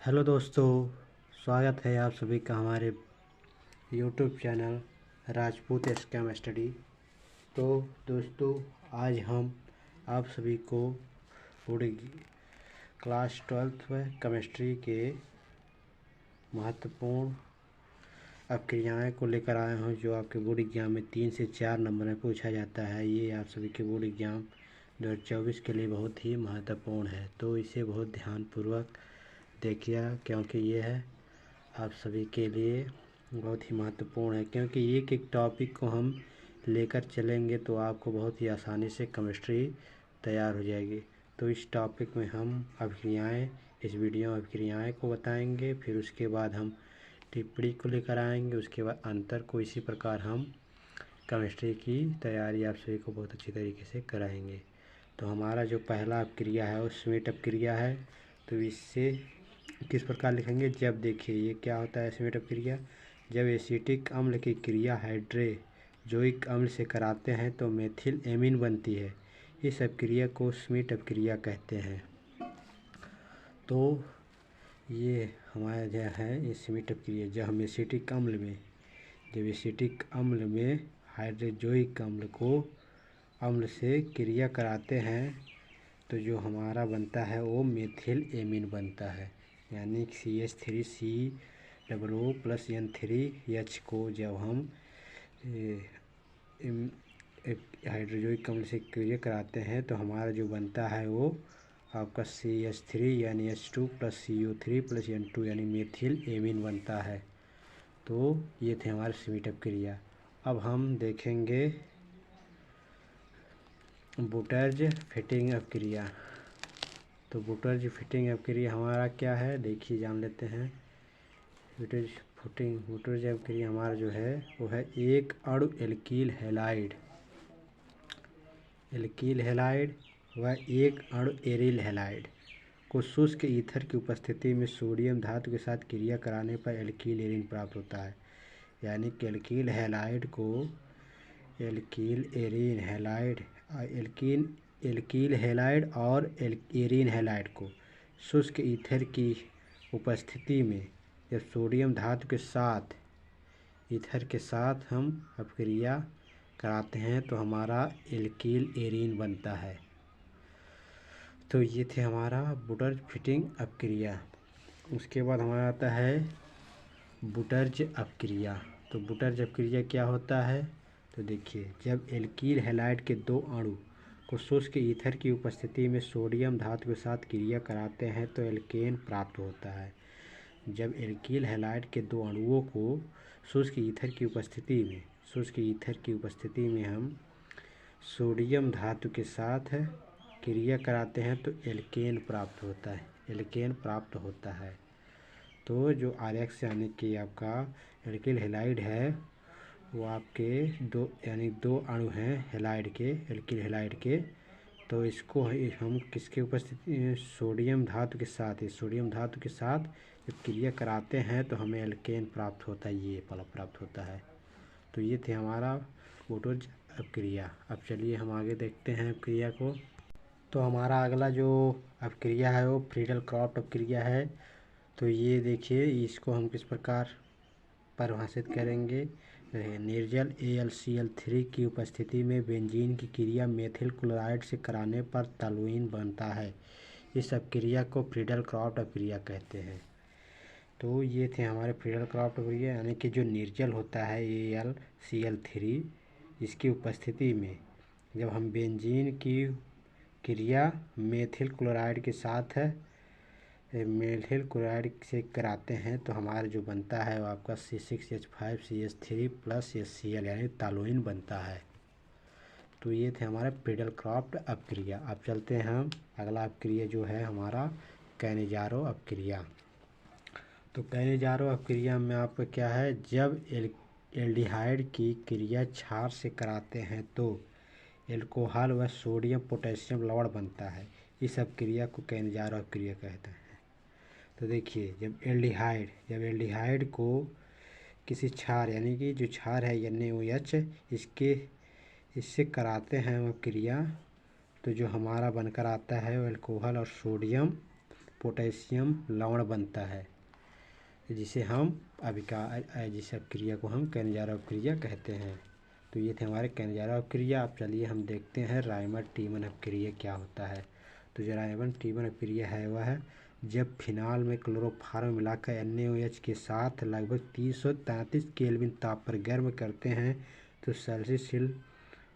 Hello दोस्तों, स्वागत है आप सभी का हमारे YouTube channel Rajput scam study. तो दोस्तों, आज हम आप सभी को पूरी क्लास 12th में केमिस्ट्री के महत्वपूर्ण अपक्रियाएँ को लेकर आए हूँ, जो आपके बोर्ड एग्जाम में 3 से 4 नंबर में पूछा जाता है। ये आप सभी के बोर्ड एग्जाम 2024 के लिए बहुत ही महत्वपूर्ण है, तो इसे बहुत ध्यानपूर्वक देखिए, क्योंकि ये है आप सभी के लिए बहुत ही महत्वपूर्ण है। क्योंकि एक एक टॉपिक को हम लेकर चलेंगे तो आपको बहुत ही आसानी से केमिस्ट्री तैयार हो जाएगी। तो इस टॉपिक में हम अभिक्रियाएँ, इस वीडियो में अभिक्रियाएँ को बताएंगे, फिर उसके बाद हम टिप्पणी को लेकर आएंगे, उसके बाद अंतर को। इसी प्रकार हम केमिस्ट्री की तैयारी आप सभी को बहुत अच्छी तरीके से कराएंगे। तो हमारा जो पहला अपक्रिया है वो स्मिट अपक्रिया है। तो इससे किस प्रकार लिखेंगे, जब देखिए ये क्या होता है स्मिट अपक्रिया। जब एसिटिक अम्ल की क्रिया हाइड्रोजोइक अम्ल से कराते हैं तो मेथिल एमीन बनती है। इस अपक्रिया को स्मिट अपक्रिया कहते हैं। तो ये हमारा जो है ये स्मिट अपक्रिया, जब हम एसिटिक अम्ल में हाइड्रोजोइक अम्ल से क्रिया कराते हैं तो जो हमारा बनता है वो मेथिल एमीन बनता है। यानी CH3COO प्लस N3H को जब हम हाइड्रोजोइक अम्ल से क्रिया कराते हैं तो हमारा जो बनता है वो आपका CH3 यानी H2 plus CO3 plus N2 यानी मेथिल एमीन बनता है। तो ये थे हमारे स्मिट अपक्रिया। अब हम देखेंगे बुटर्ज फिटिंग अपक्रिया। तो बुटर्ज फिटिंग अपक्रिया हमारा क्या है, देखिए जान लेते हैं। बुटर्ज अपक्रिया हमारा जो है वो है एक अणु एल्कील हैलाइड व एक अणु एरिल हैलाइड को शुष्क ईथर की उपस्थिति में सोडियम धातु के साथ क्रिया कराने पर एल्कील एरिन प्राप्त होता है। यानी कि एल्कील हैलाइड और एरीन हैलाइड को शुष्क ईथर की उपस्थिति में जब सोडियम धातु के साथ हम अपक्रिया कराते हैं तो हमारा एल्कील एरीन बनता है। तो ये थे हमारा बुटर्ज फिटिंग अपक्रिया। उसके बाद हमारा आता है बुटर्ज अपक्रिया। तो बुटर्ज अपक्रिया क्या होता है, तो देखिए जब एल्कील हैलाइड के दो अणु को शुष्क ईथर की उपस्थिति में सोडियम धातु के साथ क्रिया कराते हैं तो एल्केन प्राप्त होता है। जब एल्कील हैलाइड के दो अणुओं को शुष्क ईथर की उपस्थिति में हम सोडियम धातु के साथ क्रिया कराते हैं तो एल्केन प्राप्त होता है। तो जो RX यानी कि आपका एल्कील हैलाइड है वो आपके दो अणु हैं एल्कील हैलाइड के। तो इसको हम किसके उपस्थिति सोडियम धातु के साथ जब क्रिया कराते हैं तो हमें एल्केन प्राप्त होता है, ये प्राप्त होता है। तो ये थे हमारा बुटर्ज अपक्रिया। अब चलिए हम आगे देखते हैं अपक्रिया को। तो हमारा अगला जो अपक्रिया है वो फ्रीडल क्रॉफ्ट अपक्रिया है। तो ये देखिए इसको हम किस प्रकार परिभाषित करेंगे। निर्जल AlCl3 की उपस्थिति में बेंजीन की क्रिया मेथिल क्लोराइड से कराने पर टॉलुइन बनता है। इस अपक्रिया को फ्रीडल क्रॉफ्ट अपक्रिया कहते हैं। तो ये थे हमारे फ्रीडल क्रॉफ्ट अपक्रिया, यानी कि जो निर्जल होता है AlCl3, इसकी उपस्थिति में जब हम बेंजीन की क्रिया मेथिल क्लोराइड से कराते हैं तो हमारा जो बनता है वो आपका C6H5CH3 प्लस HCl यानी टॉलुइन बनता है। तो ये थे हमारे फ्रीडल क्रॉफ्ट अपक्रिया। अब चलते हैं हम अगला अपक्रिया जो है हमारा कैनिजारो अपक्रिया। तो कैनिजारो अपक्रिया में आपका क्या है, जब एल्डिहाइड की क्रिया क्षार से कराते हैं तो एल्कोहल व सोडियम पोटेशियम लवण बनता है। इस अपक्रिया को कैनिजारो अपक्रिया कहते हैं। तो देखिए जब एल्डिहाइड को किसी क्षार यानी कि जो क्षार है NaOH इससे कराते हैं वह क्रिया, तो जो हमारा बनकर आता है वो एल्कोहल और सोडियम पोटेशियम लवण बनता है, जिसे हम जिस अपक्रिया को हम कैनेजारा अपक्रिया कहते हैं। तो ये थे हमारे कैनेजारा अपक्रिया। अब चलिए हम देखते हैं रायमंड टीमन अपक्रिया क्या होता है। तो जो रायमंड टीमन अपक्रिया है वह है जब फिनाल में क्लोरोफॉर्म मिलाकर NaOH के साथ लगभग 333 केल्विन ताप पर गर्म करते हैं तो सैलिसिल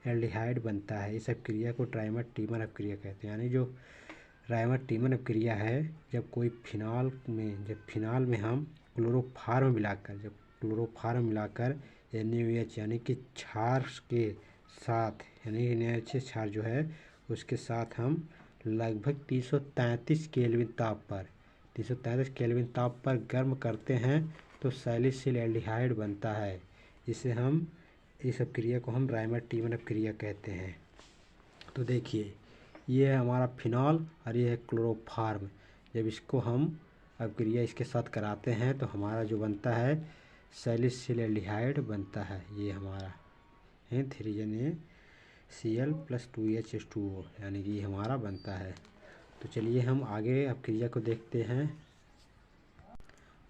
एल्डिहाइड बनता है। इस अपक्रिया को रायमंड टीमन अपक्रिया कहते हैं। यानी जो रायमंड टीमन अपक्रिया है, जब फिनाल में हम क्लोरोफॉर्म मिलाकर NaOH यानी कि क्षार के साथ, यानी NaOH क्षार जो है उसके साथ हम लगभग 333 केल्विन ताप पर गर्म करते हैं तो सैलिसिल एल्डिहाइड बनता है। इस अपक्रिया को हम रायमंड टीमन अपक्रिया कहते हैं। तो देखिए, ये है हमारा फिनॉल और ये है क्लोरोफॉर्म। जब इसको हम अपक्रिया इसके साथ कराते हैं तो हमारा जो बनता है सैलिसिल एल्डिहाइड बनता है। ये हमारा है 3NaCl + 2H2O, यानी कि ये हमारा बनता है। तो चलिए हम आगे अपक्रिया को देखते हैं।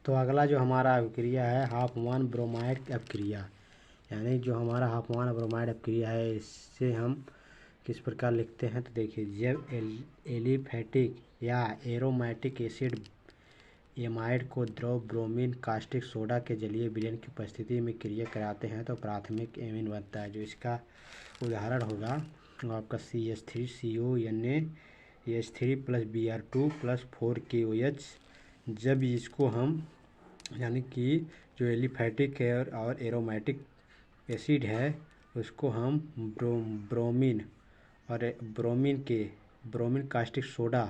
तो अगला जो हमारा अपक्रिया है हाफमान ब्रोमाइड अपक्रिया। यानी जो हमारा हाफमान ब्रोमाइड अपक्रिया है, इससे हम किस प्रकार लिखते हैं। तो देखिए, जब एलिफेटिक या एरोमेटिक एसिड एमाइड को द्रव ब्रोमीन कास्टिक सोडा के जलीय विलयन की उपस्थिति में क्रिया कराते हैं तो प्राथमिक एमीन बनता है। जो इसका उदाहरण होगा आपका CH3CO NaH3 + Br2 + 4KOH। जब इसको हम, यानी कि जो एलिफेटिक है और एरोमेटिक एसिड है उसको हम ब्रोमीन कास्टिक सोडा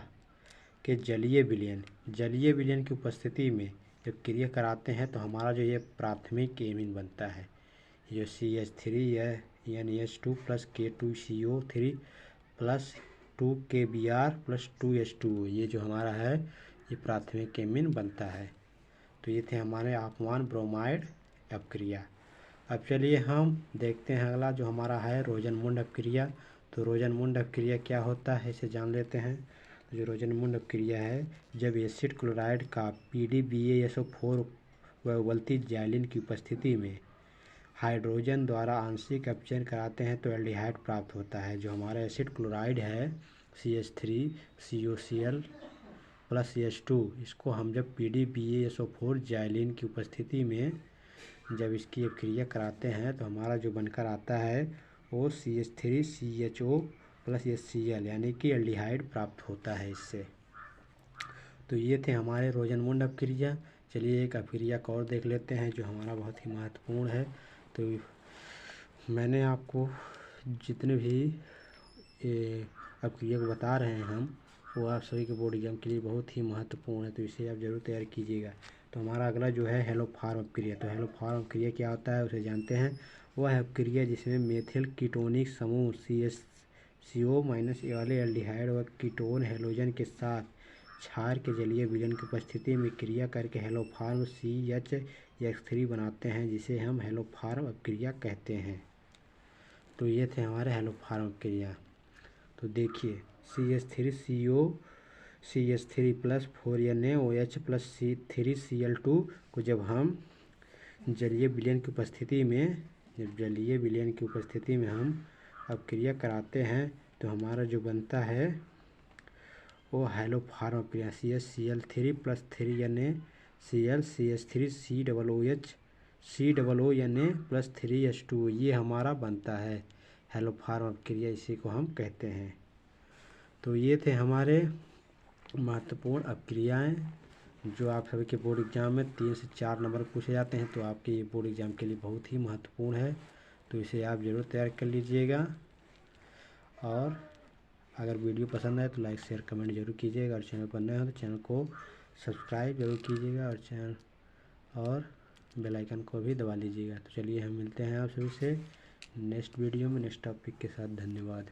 के जलीय विलयन की उपस्थिति में जब क्रिया कराते हैं तो हमारा जो ये प्राथमिक एमीन बनता है। ये CH3 या NH2 + K2CO3 + 2KBr + 2H2O, ये जो हमारा है ये प्राथमिक एमीन बनता है। तो ये थे हमारे हाफमान ब्रोमाइड अपक्रिया। अब चलिए हम देखते हैं अगला जो हमारा है रोजनमुंड अपक्रिया। तो रोजनमुंड अपक्रिया क्या होता है इसे जान लेते हैं। तो जो रोजनमुंड अपक्रिया है, जब एसिड क्लोराइड का PDBaSO4 व उबलती जैलीन की उपस्थिति में हाइड्रोजन द्वारा आंशिक अपचयन कराते हैं तो एल्डिहाइड प्राप्त होता है। जो हमारा एसिड क्लोराइड है CH3COCl + CH2, इसको हम जब PDBaSO4 जैलीन की उपस्थिति में जब इसकी अपक्रिया कराते हैं तो हमारा जो बनकर आता है वो CH3CHO + HCl, यानी कि एल्डिहाइड प्राप्त होता है इससे। तो ये थे हमारे रोजनमुंड अपक्रिया। चलिए एक अपक्रिया को और देख लेते हैं जो हमारा बहुत ही महत्वपूर्ण है। तो मैंने आपको जितने भी अपक्रिया को बता रहे हैं हम, वो आप सभी के बोर्ड एग्जाम के लिए बहुत ही महत्वपूर्ण है, तो इसे आप ज़रूर तैयार कीजिएगा। तो हमारा अगला जो है हेलोफॉर्म अपक्रिया। तो हेलोफॉर्म अपक्रिया क्या होता है उसे जानते हैं। वह है अपक्रिया जिसमें मेथिल कीटोनिक समूह CHCO- वाले एल्डिहाइड व कीटोन हेलोजन के साथ क्षार के जलीय विलयन की उपस्थिति में क्रिया करके हेलोफॉर्म CH3 बनाते हैं, जिसे हम हेलोफॉर्म अपक्रिया कहते हैं। तो ये थे हमारे हेलोफॉर्म अपक्रिया। तो देखिए, CH3 + 4NaOH + 3Cl2 को जब हम जलीय विलयन की उपस्थिति में हम अपक्रिया कराते हैं तो हमारा जो बनता है वो haloform अपक्रिया CHCl3 + 3NaCl CH3COOH + 3H2O, ये हमारा बनता है हेलोफॉर्म अपक्रिया, इसी को हम कहते हैं। तो ये थे हमारे महत्वपूर्ण अपक्रियाएं जो आप सभी के बोर्ड एग्जाम में 3 से 4 नंबर पूछे जाते हैं। तो आपके ये बोर्ड एग्जाम के लिए बहुत ही महत्वपूर्ण है, तो इसे आप ज़रूर तैयार कर लीजिएगा। और अगर वीडियो पसंद आए तो लाइक शेयर कमेंट जरूर कीजिएगा, और चैनल पर नए हो तो चैनल को सब्सक्राइब जरूर कीजिएगा और बेल आइकन को भी दबा लीजिएगा। तो चलिए हम मिलते हैं आप सभी से नेक्स्ट वीडियो में नेक्स्ट टॉपिक के साथ। धन्यवाद।